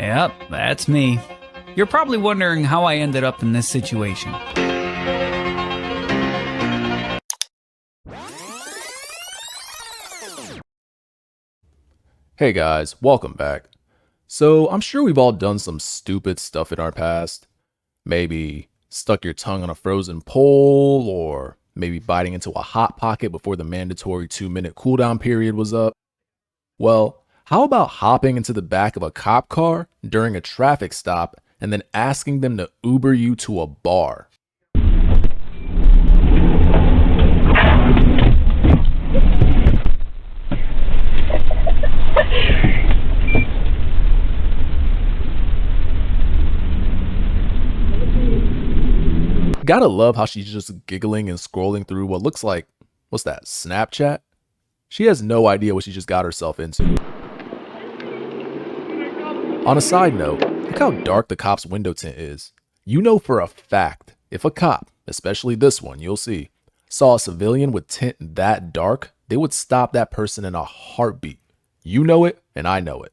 Yep, that's me. You're probably wondering how I ended up in this situation. Hey guys, welcome back. So, I'm sure we've all done some stupid stuff in our past. Maybe stuck your tongue on a frozen pole, or maybe biting into a hot pocket before the mandatory 2-minute cooldown period was up. Well, how about hopping into the back of a cop car during a traffic stop and then asking them to Uber you to a bar? Gotta love how she's just giggling and scrolling through what looks like, what's that, Snapchat? She has no idea what she just got herself into. On a side note, look how dark the cop's window tint is. You know for a fact, if a cop, especially this one, you'll see, saw a civilian with tint that dark, they would stop that person in a heartbeat. You know it, and I know it.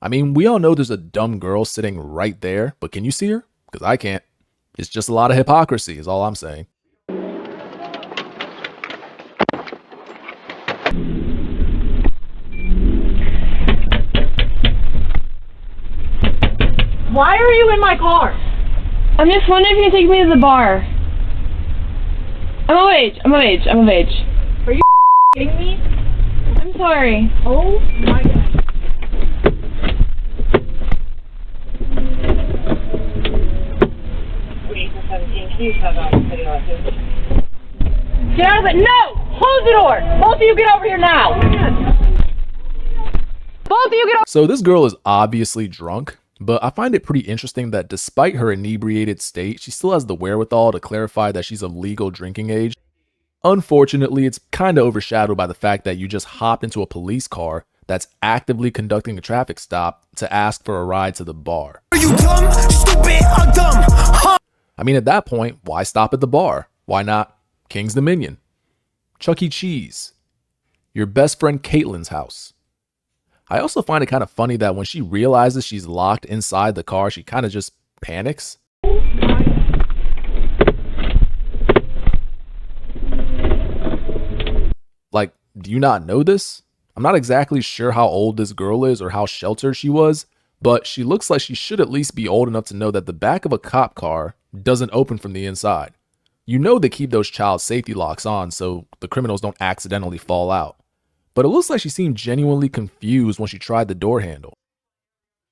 I mean, we all know there's a dumb girl sitting right there, but can you see her? Because I can't. It's just a lot of hypocrisy is all I'm saying. Why are you in my car? I'm just wondering if you can take me to the bar. I'm of age. Are you kidding me? I'm sorry. Oh my god. Get out of it! No! Close the door! Both of you get over here now! Both of you get over. So this girl is obviously drunk, but I find it pretty interesting that despite her inebriated state, she still has the wherewithal to clarify that she's of legal drinking age. Unfortunately, it's kind of overshadowed by the fact that you just hopped into a police car that's actively conducting a traffic stop to ask for a ride to the bar. Are you dumb, stupid, or dumb? Huh? I mean, at that point, why stop at the bar? Why not King's Dominion, Chuck E. Cheese, your best friend Caitlin's house? I also find it kind of funny that when she realizes she's locked inside the car, she kind of just panics. Like, do you not know this? I'm not exactly sure how old this girl is or how sheltered she was, but she looks like she should at least be old enough to know that the back of a cop car doesn't open from the inside. You know they keep those child safety locks on so the criminals don't accidentally fall out. But it looks like she seemed genuinely confused when she tried the door handle.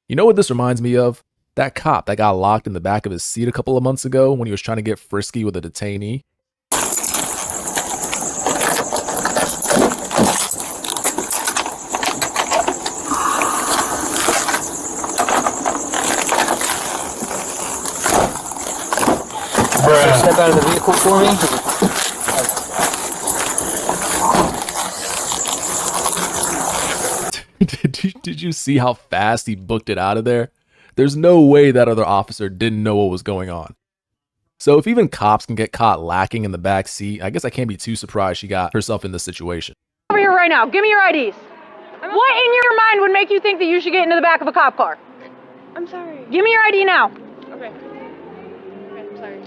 You know what this reminds me of? That cop that got locked in the back of his seat a couple of months ago when he was trying to get frisky with a detainee. Step out of the vehicle for me. Did you see how fast he booked it out of there? There's no way that other officer didn't know what was going on. So if even cops can get caught lacking in the back seat, I guess I can't be too surprised she got herself in this situation. Over here right now. Give me your IDs. What in your mind would make you think that you should get into the back of a cop car? I'm sorry. Give me your ID now. Okay. Okay, I'm sorry.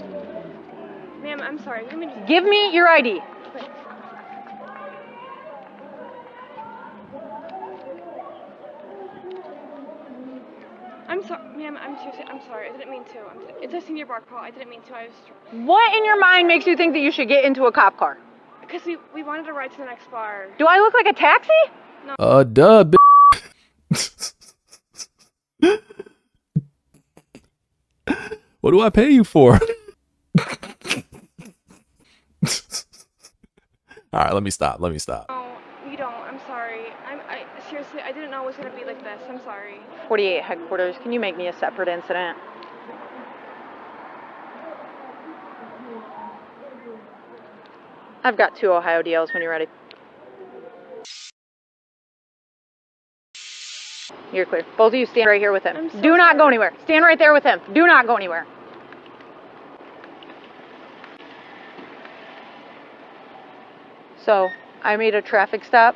Ma'am, I'm sorry. Give me your ID. I'm sorry, ma'am. I'm sorry. I didn't mean to. It's a senior bar call. I didn't mean to. What in your mind makes you think that you should get into a cop car? Because we wanted to ride to the next bar. Do I look like a taxi? Duh, What do I pay you for? All right, let me stop. No, you don't. I'm sorry. Seriously, I didn't know it was gonna be like this. I'm sorry. 48 headquarters. Can you make me a separate incident? I've got 2 Ohio DLs when you're ready. You're clear. Both of you stand right here with him. I'm so Do not sorry. go anywhere. Stand right there with him. Do not go anywhere. So, I made a traffic stop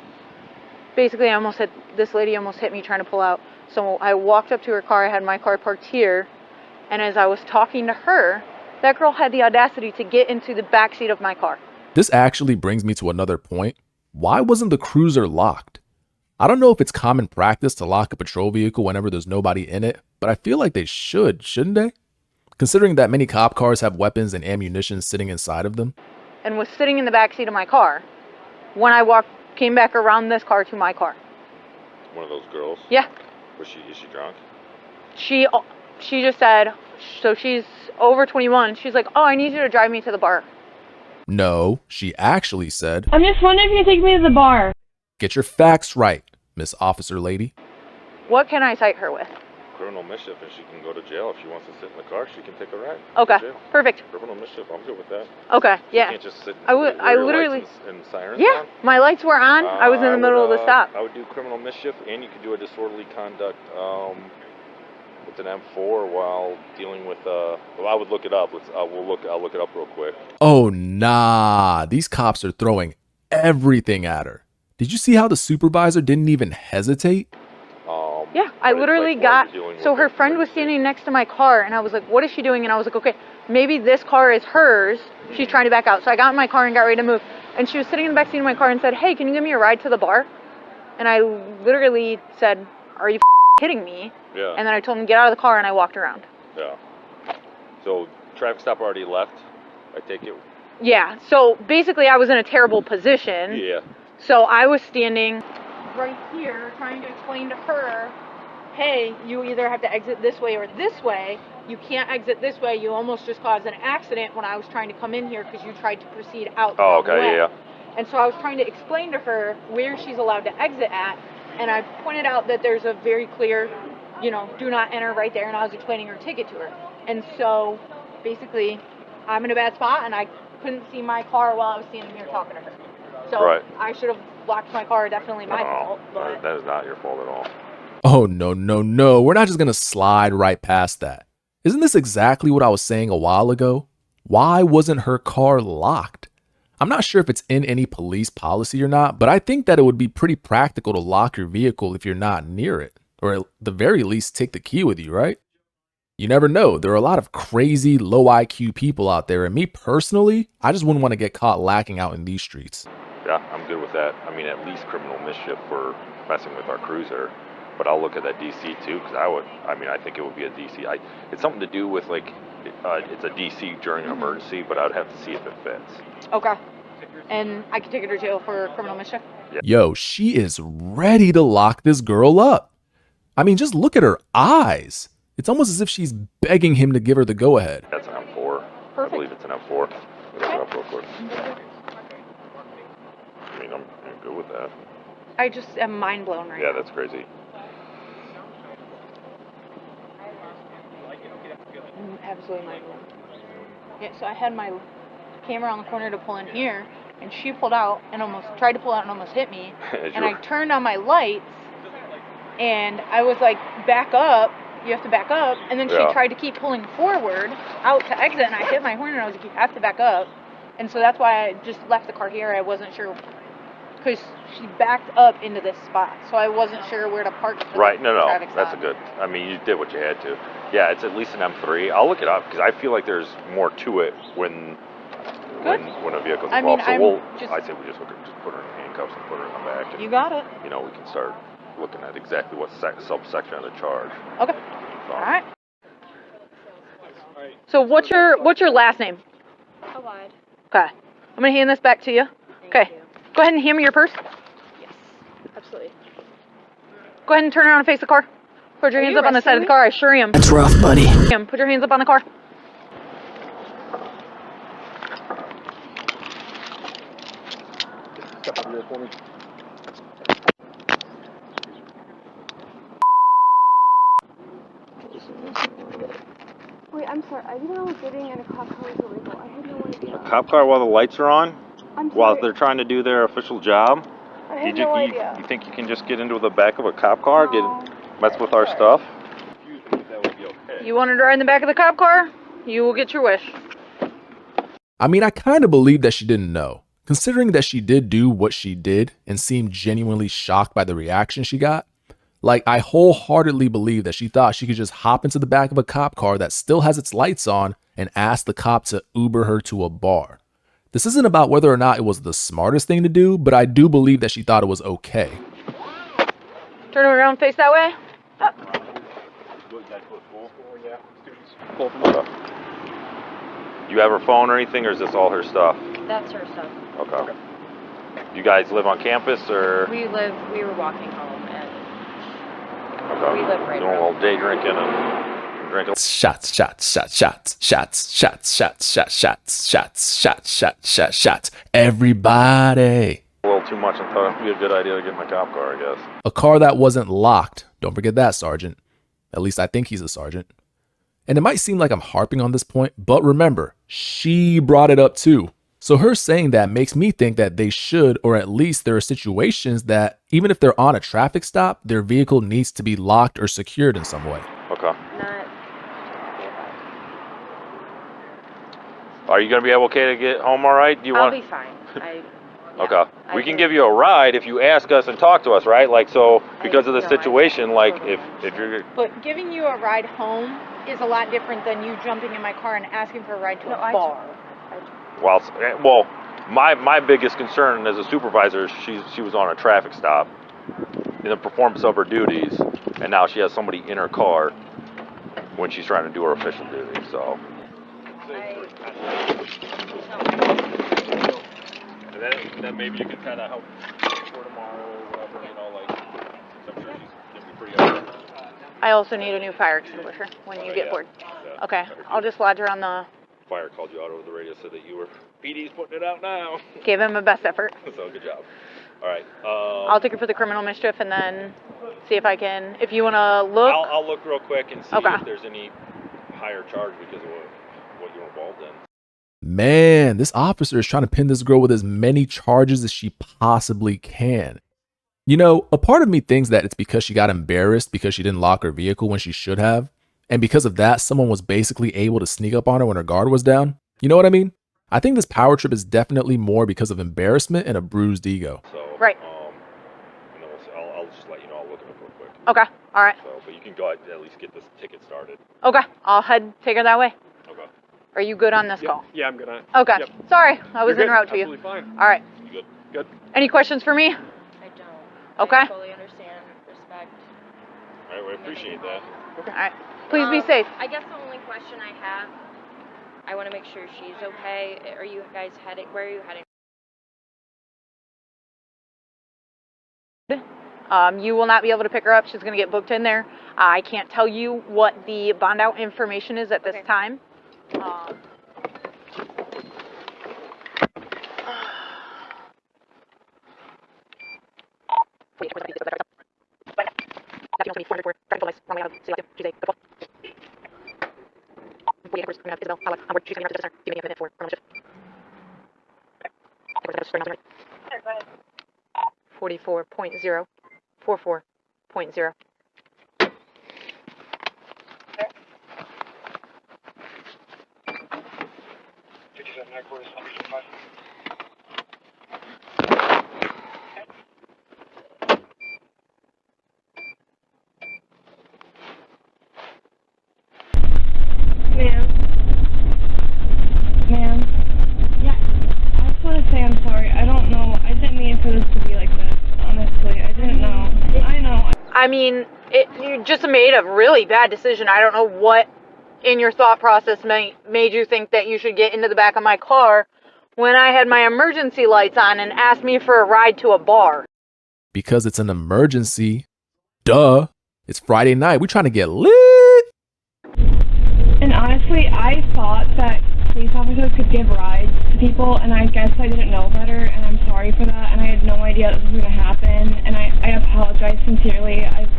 basically this lady almost hit me trying to pull out. So I walked up to her car. I had my car parked here. And as I was talking to her, that girl had the audacity to get into the backseat of my car. This actually brings me to another point. Why wasn't the cruiser locked? I don't know if it's common practice to lock a patrol vehicle whenever there's nobody in it, but I feel like they shouldn't they? Considering that many cop cars have weapons and ammunition sitting inside of them. And was sitting in the backseat of my car when I came back around this car to my car. One of those girls? Yeah. Is she drunk? She just said, so she's over 21. She's like, oh, I need you to drive me to the bar. No, she actually said, I'm just wondering if you can take me to the bar. get your facts right, Miss Officer Lady. What can I cite her with? Criminal mischief, and she can go to jail. If she wants to sit in the car, she can take a ride. Okay, to jail. perfect. Criminal mischief, I'm good with that. Okay, yeah. You can't just sit. I literally. And sirens Yeah, on? my lights were on. I was in the middle of the stop. I would do criminal mischief, and you could do a disorderly conduct with an M4 while dealing with. Well, I would look it up. I'll look it up real quick. Oh nah, these cops are throwing everything at her. Did you see how the supervisor didn't even hesitate? Yeah, I but it's literally like while got. you're dealing So with her it, friend was standing next to my car, and I was like, "What is she doing?" And I was like, "Okay, maybe this car is hers. She's trying to back out." So I got in my car and got ready to move. And she was sitting in the backseat of my car and said, "Hey, can you give me a ride to the bar?" And I literally said, "Are you kidding me?" Yeah. And then I told him to get out of the car, and I walked around. Yeah. So traffic stop already left. I take it. Yeah. So basically, I was in a terrible position. Yeah. So I was standing right here trying to explain to her, hey, you either have to exit this way or this way. You can't exit this way. You almost just caused an accident when I was trying to come in here because you tried to proceed out the Oh, wrong way. yeah. And so I was trying to explain to her where she's allowed to exit at. And I pointed out that there's a very clear, do not enter right there. And I was explaining her ticket to her. And so basically, I'm in a bad spot and I couldn't see my car while I was standing here talking to her. So Right. I should have locked my car. Definitely my fault. But That is not your fault at all. Oh no, we're not just gonna slide right past that. Isn't this exactly what I was saying a while ago? Why wasn't her car locked? I'm not sure if it's in any police policy or not, but I think that it would be pretty practical to lock your vehicle if you're not near it, or at the very least take the key with you, right? You never know. There are a lot of crazy, low IQ people out there, and me personally, I just wouldn't want to get caught lacking out in these streets. Yeah, I'm good with that. I mean, at least criminal mischief for messing with our cruiser. But I'll look at that DC too, because I think it would be a DC. It's something to do with it's a DC during an emergency, but I'd have to see if it fits. okay. And I could take her to jail for criminal mischief. Yeah. Yo, she is ready to lock this girl up. I mean, just look at her eyes. It's almost as if she's begging him to give her the go-ahead. That's an M4. Perfect. I believe it's an M4. Look it up real quick. I mean, I'm good with that. I just am mind blown right Yeah, now. that's crazy. I'm absolutely mind blown. Yeah, so I had my camera on the corner to pull in here, and she pulled out and almost tried to pull out and almost hit me. And I turned on my lights, and I was like, back up. You have to back up. And then she tried to keep pulling forward out to exit, and I hit my horn, and I was like, you have to back up. And so that's why I just left the car here. I wasn't sure, because she backed up into this spot, so I wasn't sure where to park. Right, no, traffic that's stop. a good. I mean, you did what you had to. Yeah, it's at least an M3. I'll look it up because I feel like there's more to it when a vehicle's I mean, involved. I say we just put her in handcuffs and put her in the back. And, You got it. we can start looking at exactly what subsection of the charge. Okay. So, All right. So what's your last name? Allied. Okay. I'm gonna hand this back to you. Okay. Go ahead and hand me your purse. Yes. Absolutely. Go ahead and turn around and face the car. Put your Are hands you up on the side of the arresting car. I sure am. That's rough, buddy. Put your hands up on the car. Wait, I'm sorry. I didn't know getting in a cop car was illegal. I had no idea. cop car while the lights are on, I'm while sorry. they're trying to do their official job. I had no idea. You think you can just get into the back of a cop car, No. mess with our stuff? That would be okay. You wanted to ride in the back of the cop car? You will get your wish. I mean, I kind of believe that she didn't know. Considering that she did do what she did and seemed genuinely shocked by the reaction she got, like, I wholeheartedly believe that she thought she could just hop into the back of a cop car that still has its lights on and ask the cop to Uber her to a bar. This isn't about whether or not it was the smartest thing to do, but I do believe that she thought it was okay. Turn around, face that way. You have her phone or anything, or is this all her stuff? That's her stuff. Okay. You guys live on campus, or? We were walking home, and Okay. we live right Doing a around. little day drinking and drinking. Shots, shots, shots, shots, shots, shots, shots, shots, shots, shots, shots, shots, shots, shots. Everybody. A little too much. I thought it'd be a good idea to get my cop car, I guess. A car that wasn't locked. Don't forget that, Sergeant. At least I think he's a sergeant. And it might seem like I'm harping on this point, but remember, she brought it up too. So her saying that makes me think that they should, or at least there are situations that even if they're on a traffic stop, their vehicle needs to be locked or secured in some way. Okay. Not. Are you gonna be okay to get home all right? Do you I'll want? be fine. Okay. We can give you a ride if you ask us and talk to us, right? Like, so because of the no, I- situation, like if you're But giving you a ride home is a lot different than you jumping in my car and asking for a ride to a bar. well, my biggest concern as a supervisor, she was on a traffic stop in the performance of her duties, and now she has somebody in her car when she's trying to do her official duty. So. And then maybe you can kind of help for tomorrow or whatever, you know, like, I'm sure she's gonna be pretty upset. I also need a new fire extinguisher when you get bored. Yeah. Okay, I'll just lodge her on the. Fire called you out over the radio, said that you were, PD's putting it out now. Gave him a best effort. So good job. All right. I'll take her for the criminal mischief and then see if I can. If you want to look. I'll look real quick and see Okay. if there's any higher charge because of what you're involved in. Man, this officer is trying to pin this girl with as many charges as she possibly can. You know, a part of me thinks that it's because she got embarrassed because she didn't lock her vehicle when she should have. And because of that, someone was basically able to sneak up on her when her guard was down. You know what I mean? I think this power trip is definitely more because of embarrassment and a bruised ego. So, Right. And then I'll just let you know. I'll look at it real quick. Okay, all right. So, but you can go ahead and at least get this ticket started. Okay, I'll take her that way. Okay. Are you good on this call? Yeah, I'm good on it. Okay, Yep. sorry, I was You're en good. route to you. Absolutely fine. All right, You good? Good. any questions for me? I don't. Okay. I totally understand. Respect. All right. We appreciate that. All right, please be safe. I guess the only question I have, I want to make sure she's okay. Are you guys heading? Where are you heading? You will not be able to pick her up. She's going to get booked in there. I can't tell you what the bond out information is at this Okay. time. $44.044.0. Ma'am. Yeah, I just want to say I'm sorry. I don't know. I didn't mean for this to be like this. Honestly, I didn't know. I know. I mean, you just made a really bad decision. I don't know what in your thought process made you think that you should get into the back of my car when I had my emergency lights on and asked me for a ride to a bar. Because it's an emergency. Duh. It's Friday night. We're trying to get lit. And honestly, I thought that police officers could give rides to people, and I guess I didn't know better, and I'm sorry for that, and I had no idea this was going to happen, and I apologize sincerely. I've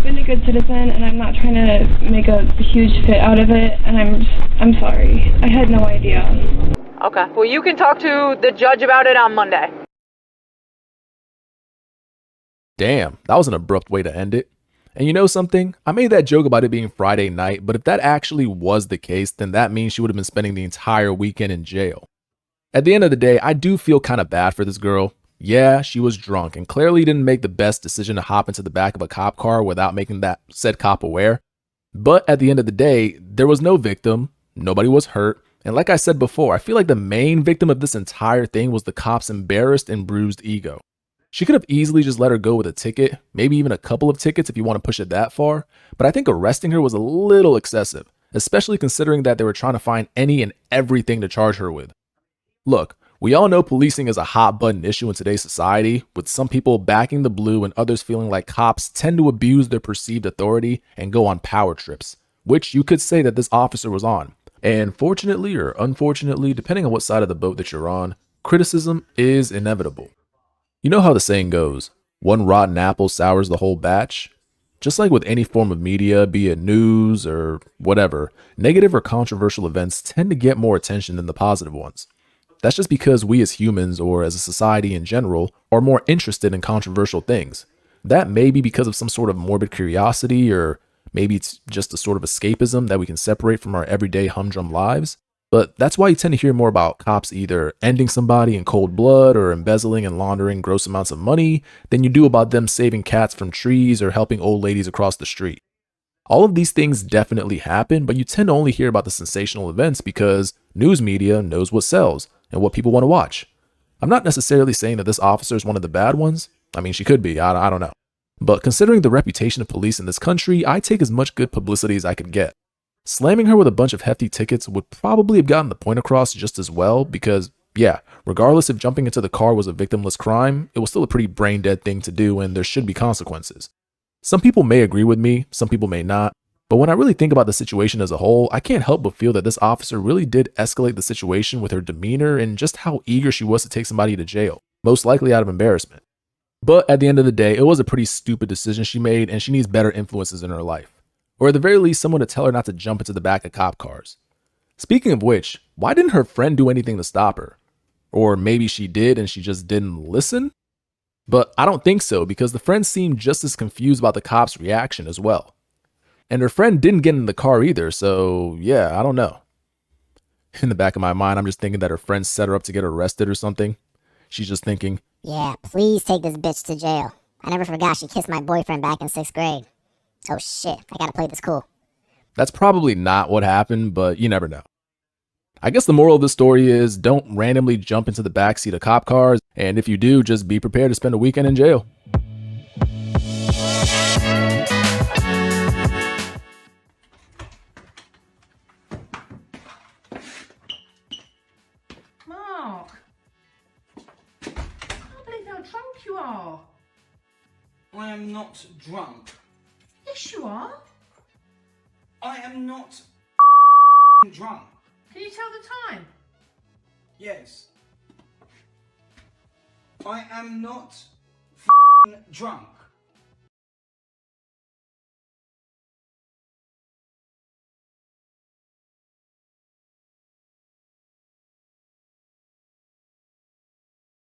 been a good citizen, and I'm not trying to make a huge fit out of it, and I'm sorry. I had no idea. Okay. Well, you can talk to the judge about it on Monday. Damn, that was an abrupt way to end it. And you know something? I made that joke about it being Friday night, but if that actually was the case, then that means she would have been spending the entire weekend in jail. At the end of the day, I do feel kind of bad for this girl. Yeah, she was drunk and clearly didn't make the best decision to hop into the back of a cop car without making that said cop aware. But at the end of the day, there was no victim, nobody was hurt, and like I said before, I feel like the main victim of this entire thing was the cop's embarrassed and bruised ego. She could have easily just let her go with a ticket, maybe even a couple of tickets if you want to push it that far, but I think arresting her was a little excessive, especially considering that they were trying to find any and everything to charge her with. Look, we all know policing is a hot button issue in today's society, with some people backing the blue and others feeling like cops tend to abuse their perceived authority and go on power trips, which you could say that this officer was on. And fortunately or unfortunately, depending on what side of the boat that you're on, criticism is inevitable. You know how the saying goes, one rotten apple sours the whole batch? Just like with any form of media, be it news or whatever, negative or controversial events tend to get more attention than the positive ones. That's just because we as humans, or as a society in general, are more interested in controversial things. That may be because of some sort of morbid curiosity, or maybe it's just a sort of escapism that we can separate from our everyday humdrum lives. But that's why you tend to hear more about cops either ending somebody in cold blood or embezzling and laundering gross amounts of money than you do about them saving cats from trees or helping old ladies across the street. All of these things definitely happen, but you tend to only hear about the sensational events because news media knows what sells and what people want to watch. I'm not necessarily saying that this officer is one of the bad ones. I mean, she could be, I don't know. But considering the reputation of police in this country, I take as much good publicity as I could get. Slamming her with a bunch of hefty tickets would probably have gotten the point across just as well because, yeah, regardless if jumping into the car was a victimless crime, it was still a pretty brain-dead thing to do and there should be consequences. Some people may agree with me, some people may not, but when I really think about the situation as a whole, I can't help but feel that this officer really did escalate the situation with her demeanor and just how eager she was to take somebody to jail, most likely out of embarrassment. But at the end of the day, it was a pretty stupid decision she made and she needs better influences in her life. Or at the very least, someone to tell her not to jump into the back of cop cars. Speaking of which, why didn't her friend do anything to stop her? Or maybe she did and she just didn't listen? But I don't think so because the friend seemed just as confused about the cop's reaction as well. And her friend didn't get in the car either, so yeah, I don't know. In the back of my mind, I'm just thinking that her friend set her up to get arrested or something. She's just thinking, yeah, please take this bitch to jail. I never forgot she kissed my boyfriend back in 6th grade. Oh shit, I gotta play this cool. That's probably not what happened, but you never know. I guess the moral of the story is don't randomly jump into the backseat of cop cars, and if you do, just be prepared to spend a weekend in jail. Mark, I can't believe how drunk you are. I am not drunk. Yes, you are. I am not drunk. Can you tell the time? Yes. I am not drunk.